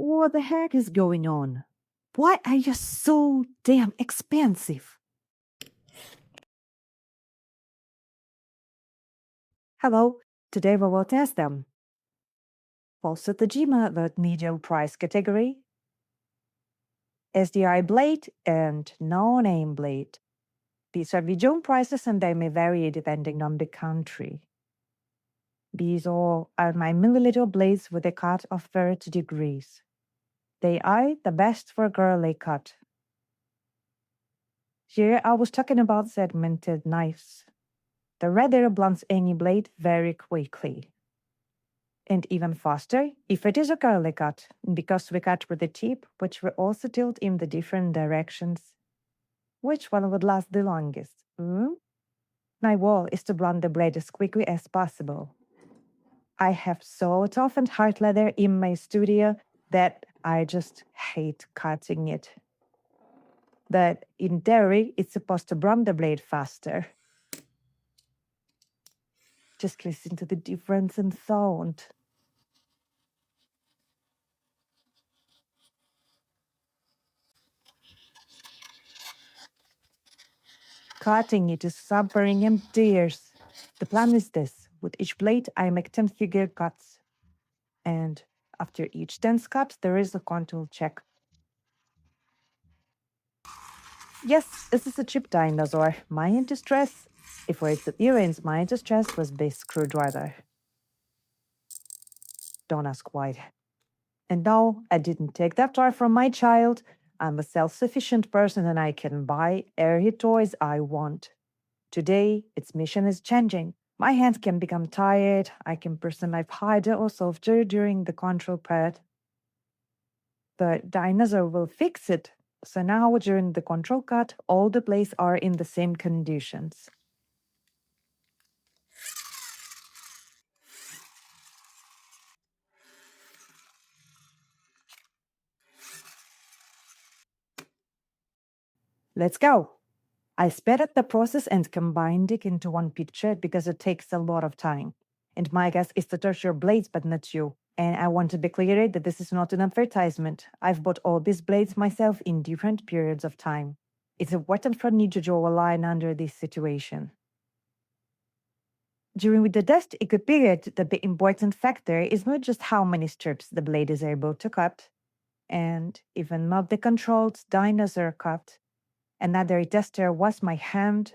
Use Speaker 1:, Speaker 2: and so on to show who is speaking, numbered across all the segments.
Speaker 1: What the heck is going on? Why are you so damn expensive? Hello, today we will test them. Also Tajima, the medium price category, SDi blade and no-name blade. These are medium prices and they may vary depending on the country. These all are my milliliter blades with a cut of 30 degrees. They are the best for girly cut. Here I was talking about segmented knives. The Razar blunts any blade very quickly. And even faster if it is a curly cut, because we cut with the tip, which we also tilt in the different directions. Which one would last the longest? My goal is to blunt the blade as quickly as possible. I have so tough and hard leather in my studio that I just hate cutting it. But in theory, it's supposed to blunt the blade faster. Just listen to the difference in sound. Cutting it is suffering and tears. The plan is this. With each blade, I make 10 figure cuts. And after each 10th cut, there is a control check. Yes, this is a cheap dinosaur. My anti-stress, if it's the earrings, my anti-stress was this screwdriver. Don't ask why. And no, I didn't take that toy from my child. I'm a self-sufficient person and I can buy any toys I want. Today, its mission is changing. My hands can become tired, I can press the knife harder or softer during the control part. The dinosaur will fix it. So now during the control cut, all the blades are in the same conditions. Let's go! I sped up the process and combined it into one picture because it takes a lot of time. And my guess is to touch your blades, but not you. And I want to be clear that this is not an advertisement. I've bought all these blades myself in different periods of time. It's important for me to draw a line under this situation. During the test eco period, the important factor is not just how many strips the blade is able to cut, and even not the controlled dinosaur cut. Another tester was my hand,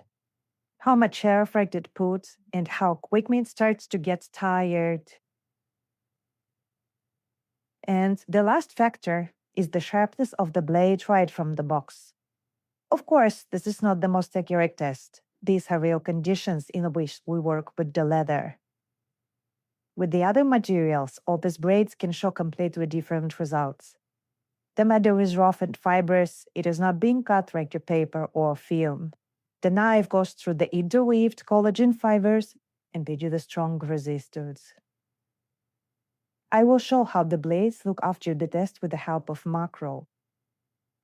Speaker 1: how much air effect it puts, and how quickly it starts to get tired. And the last factor is the sharpness of the blade right from the box. Of course, this is not the most accurate test. These are real conditions in which we work with the leather. With the other materials, all these blades can show completely different results. The metal is rough and fibrous, it is not being cut like your paper or film. The knife goes through the interweaved collagen fibers and gives you the strong resistance. I will show how the blades look after the test with the help of macro.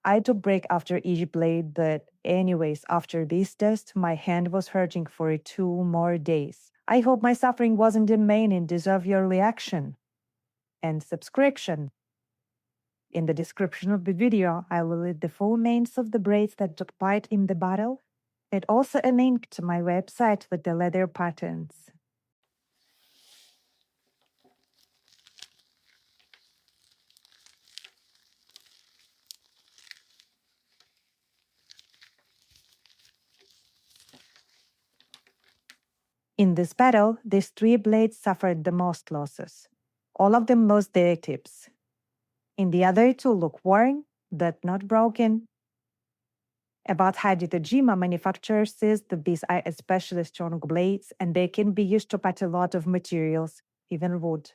Speaker 1: I took break after each blade, but anyways, after this test, my hand was hurting for 2 more days. I hope my suffering wasn't in vain and deserve your reaction and subscription. In the description of the video, I will leave the full names of the braids that took part in the battle, and also a link to my website with the leather patterns. In this battle, these 3 blades suffered the most losses. All of them lost their tips. In the other 2 look worn, but not broken. About how the Tajima manufacturer says that these are especially strong blades and they can be used to cut a lot of materials, even wood.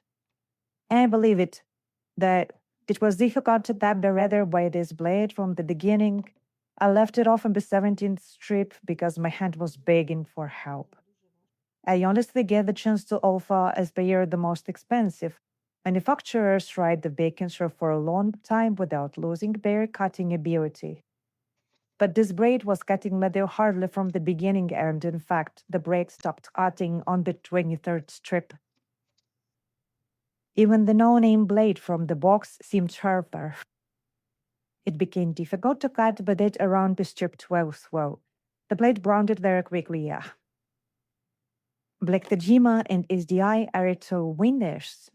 Speaker 1: And I believe it, that it was difficult to tap the leather by this blade from the beginning. I left it off on the 17th strip because my hand was begging for help. I honestly gave the chance to Olfa as they are the most expensive. Manufacturers ride the vacancy for a long time without losing their cutting ability. But this braid was cutting leather hardly from the beginning, and in fact, the braid stopped cutting on the 23rd strip. Even the no-name blade from the box seemed sharper. It became difficult to cut, but it around the stripped wells well. The blade rounded very quickly, yeah. Black Tajima and SDi are two winners.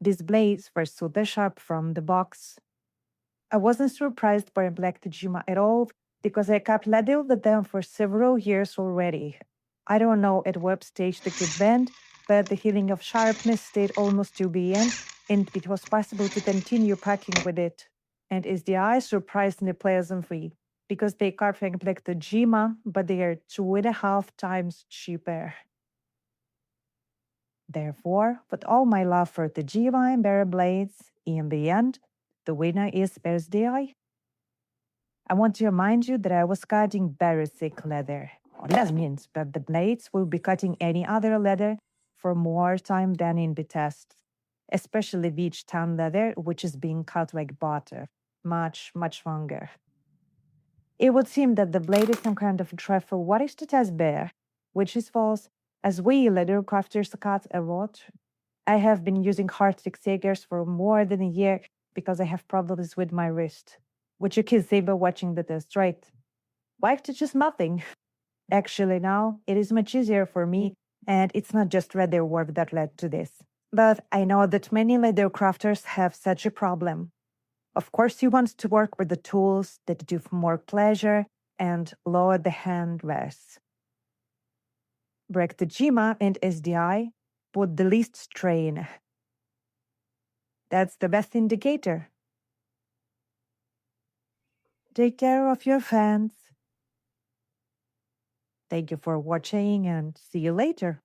Speaker 1: These blades were super sharp from the box. I wasn't surprised by Black Tajima at all because I cut leather with them for several years already. I don't know at what stage the could bend, but the feeling of sharpness stayed almost to the end, and it was possible to continue packing with it. And SDI surprisingly pleasantly because they carve like Black Tajima, but they are 2.5 times cheaper. Therefore, with all my love for Tajima and Barra blades, in the end, the winner is SDI. I want to remind you that I was cutting very thick leather. That means that the blades will be cutting any other leather for more time than in the test, especially beach tan leather, which is being cut like butter, much, much longer. It would seem that the blade is some kind of trifle. What is the test bear? Which is false, as we leather crafters cut a lot. I have been using hard stick sagers for more than a year because I have problems with my wrist, which you can see by watching the test, right? Life teaches nothing. Actually, now it is much easier for me, and it's not just leather work that led to this. But I know that many leather crafters have such a problem. Of course, you want to work with the tools that give more pleasure and lower the hand less. Break Tajima and SDI put the least strain. That's the best indicator. Take care of your fans. Thank you for watching and see you later.